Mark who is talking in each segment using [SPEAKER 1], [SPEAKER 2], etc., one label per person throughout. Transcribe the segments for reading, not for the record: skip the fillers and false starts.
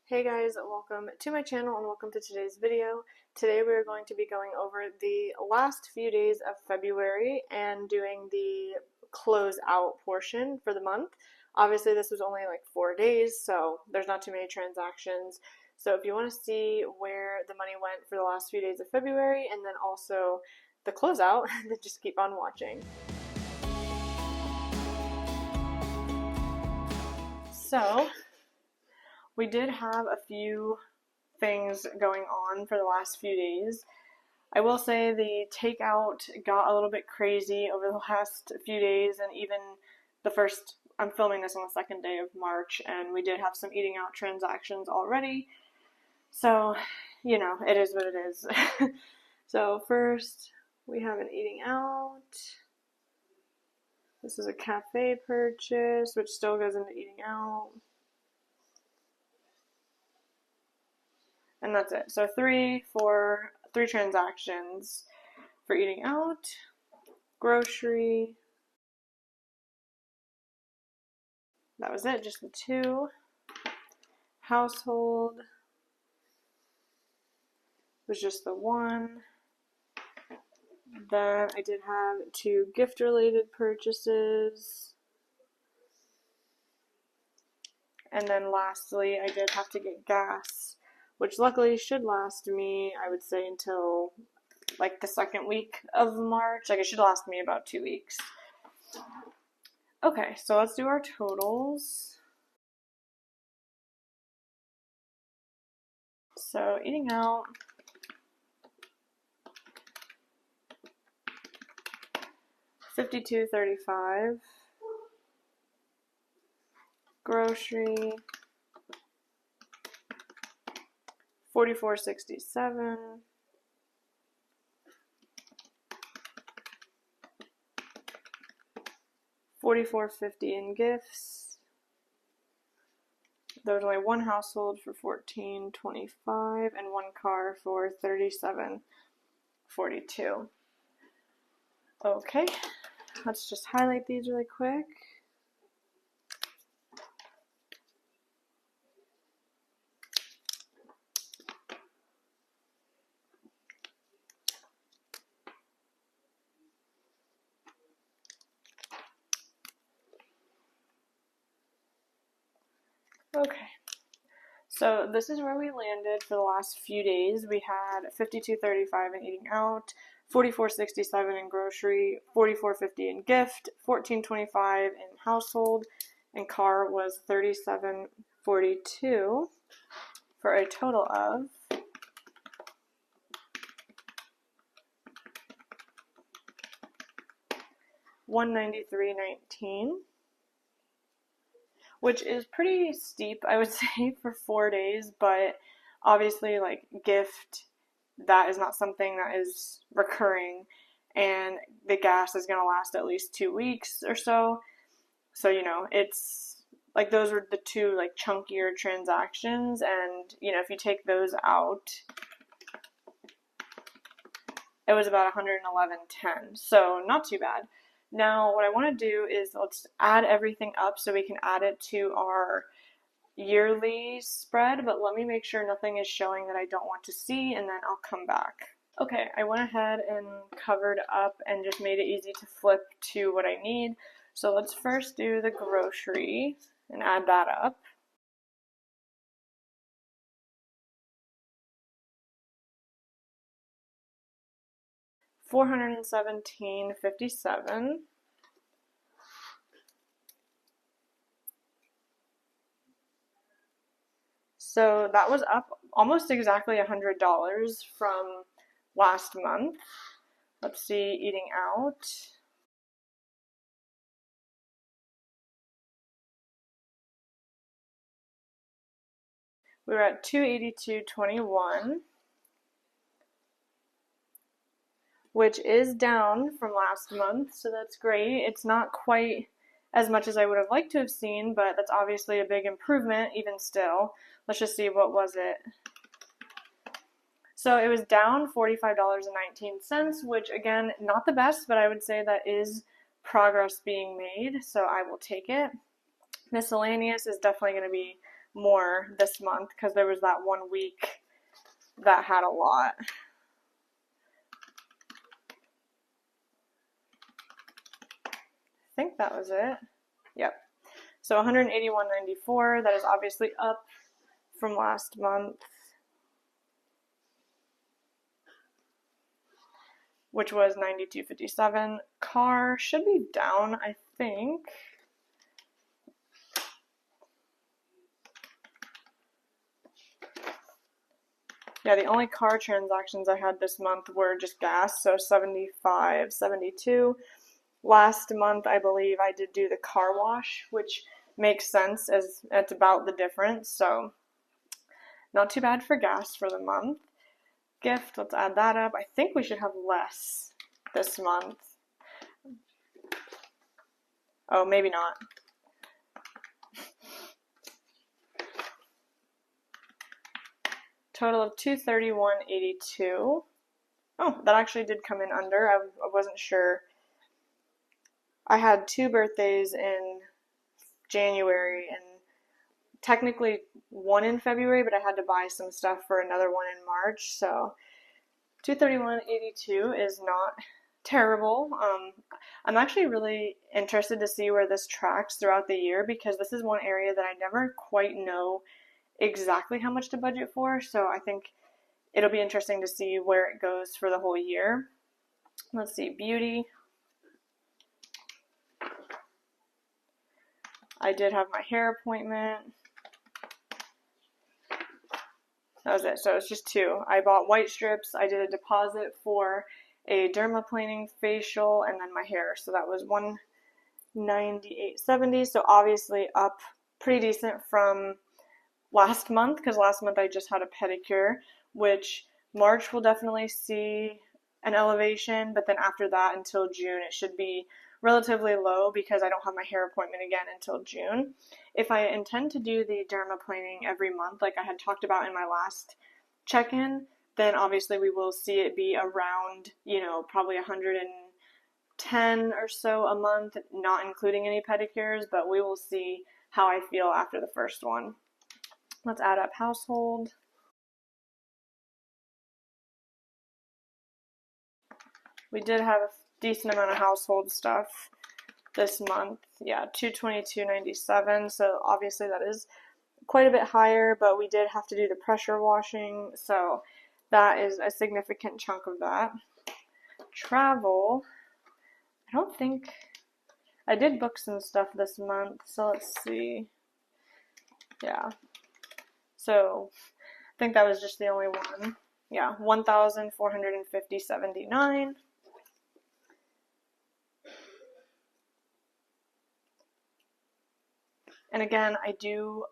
[SPEAKER 1] Hey guys, welcome to my channel and welcome to today's video. Today we are going to be going over the last few days of February and doing the close out portion for the month. Obviously this was only like 4 days, so there's not too many transactions. So if you want to see where the money went for the last few days of February and then also the closeout, then just keep on watching. So we did have a few things going on for the last few days. I will say the takeout got a little bit crazy over the last few days, and even I'm filming this on the second day of March, and we did have some eating out transactions already. So, you know, it is what it is. So first, we have an eating out. This is a cafe purchase, which still goes into eating out. And that's it. So three transactions for eating out, grocery. That was it, just the two. Household was just the one. Then I did have two gift related purchases. And then lastly, I did have to get gas, which luckily should last me, I would say, until like the second week of March. Like it should last me about 2 weeks. Okay, so let's do our totals. So eating out, $52.35. Grocery, $44.67. $44.50 in gifts. There was only one household for $14.25 and one car for $37.42. Okay, let's just highlight these really quick. Okay, so this is where we landed for the last few days. We had $52.35 in eating out, $44.67 in grocery, $44.50 in gift, $14.25 in household, and car was $37.42 for a total of $193.19. Which is pretty steep, I would say, for 4 days, but obviously, like, gift, that is not something that is recurring, and the gas is going to last at least 2 weeks or so. So, you know, it's like those were the two like chunkier transactions, and you know, if you take those out, it was about $111.10. So not too bad. Now, what I want to do is let's add everything up so we can add it to our yearly spread, but let me make sure nothing is showing that I don't want to see, and then I'll come back. Okay, I went ahead and covered up and just made it easy to flip to what I need. So let's first do the grocery and add that up. $417.57. So that was up almost exactly $100 from last month. Let's see, eating out. We were at $282.21. Which is down from last month, so that's great. It's not quite as much as I would have liked to have seen, but that's obviously a big improvement even still. Let's just see, what was it? So it was down $45.19, which again, not the best, but I would say that is progress being made, so I will take it. Miscellaneous is definitely going to be more this month because there was that 1 week that had a lot. I think that was it. Yep. So $181.94. That is obviously up from last month, which was $92.57. Car should be down, I think. Yeah, the only car transactions I had this month were just gas, so $75.72. Last month, I believe I did do the car wash, which makes sense as it's about the difference, so not too bad for gas for the month. Gift, let's add that up. I think we should have less this month. Oh, maybe not. Total of $231.82. Oh, that actually did come in under. I wasn't sure. I had 2 birthdays in January and technically 1 in February, but I had to buy some stuff for another one in March. So $231.82 is not terrible. I'm actually really interested to see where this tracks throughout the year because this is one area that I never quite know exactly how much to budget for. So I think it'll be interesting to see where it goes for the whole year. Let's see, beauty. I did have my hair appointment. That was it. So it's just 2. I bought white strips. I did a deposit for a dermaplaning facial and then my hair. So that was $198.70. So obviously up pretty decent from last month because last month I just had a pedicure, which March will definitely see an elevation, but then after that until June it should be relatively low because I don't have my hair appointment again until June. If I intend to do the dermaplaning every month like I had talked about in my last check-in, then obviously we will see it be around, probably 110 or so a month, not including any pedicures, but we will see how I feel after the first one. Let's add up household. We did have a decent amount of household stuff this month. Yeah, $222.97. So obviously that is quite a bit higher, but we did have to do the pressure washing, so that is a significant chunk of that. Travel. I don't think I did book some stuff this month, so let's see. Yeah. So I think that was just the only one. Yeah, $1,450.79. And again, I do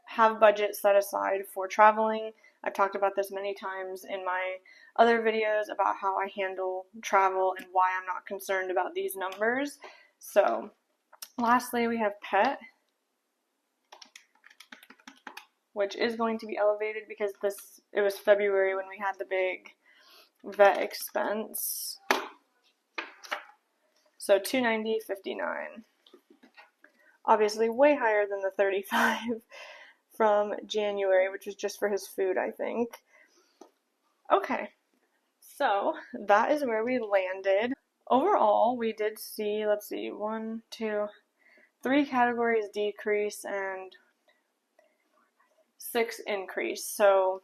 [SPEAKER 1] have budget set aside for traveling. I've talked about this many times in my other videos about how I handle travel and why I'm not concerned about these numbers. So lastly, we have pet, which is going to be elevated because it was February when we had the big vet expense. So $290.59. Obviously way higher than the $35 from January, which was just for his food, I think. Okay, so that is where we landed. Overall, we did see, let's see, 1, 2, 3 categories decrease and 6 increase. So,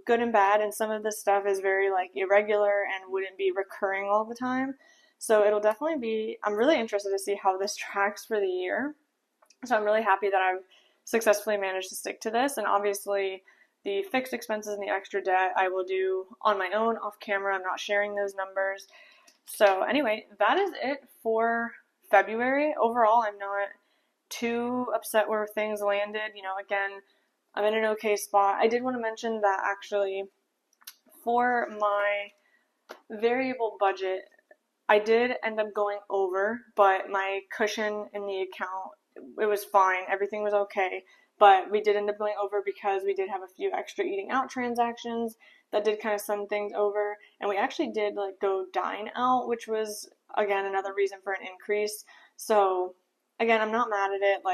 [SPEAKER 1] good and bad, and some of this stuff is very irregular and wouldn't be recurring all the time. So it'll definitely be, I'm really interested to see how this tracks for the year. So I'm really happy that I've successfully managed to stick to this. And obviously the fixed expenses and the extra debt I will do on my own off camera. I'm not sharing those numbers. So anyway, that is it for February. Overall, I'm not too upset where things landed. Again, I'm in an okay spot. I did want to mention that actually for my variable budget, I did end up going over, but my cushion in the account, it was fine. Everything was okay. But we did end up going over because we did have a few extra eating out transactions that did kind of send things over. And we actually did go dine out, which was, again, another reason for an increase. So, again, I'm not mad at it.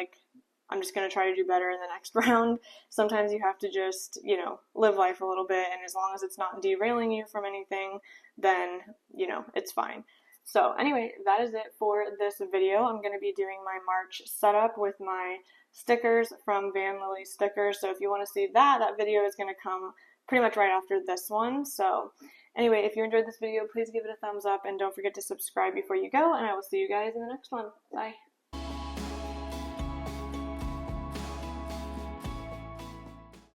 [SPEAKER 1] I'm just going to try to do better in the next round. Sometimes you have to just, you know, live life a little bit, and as long as it's not derailing you from anything, then, you know, it's fine. So anyway, that is it for this video. I'm going to be doing my March setup with my stickers from Van Lily Stickers. So if you want to see that, that video is going to come pretty much right after this one. So anyway, if you enjoyed this video, please give it a thumbs up and don't forget to subscribe before you go, and I will see you guys in the next one. Bye.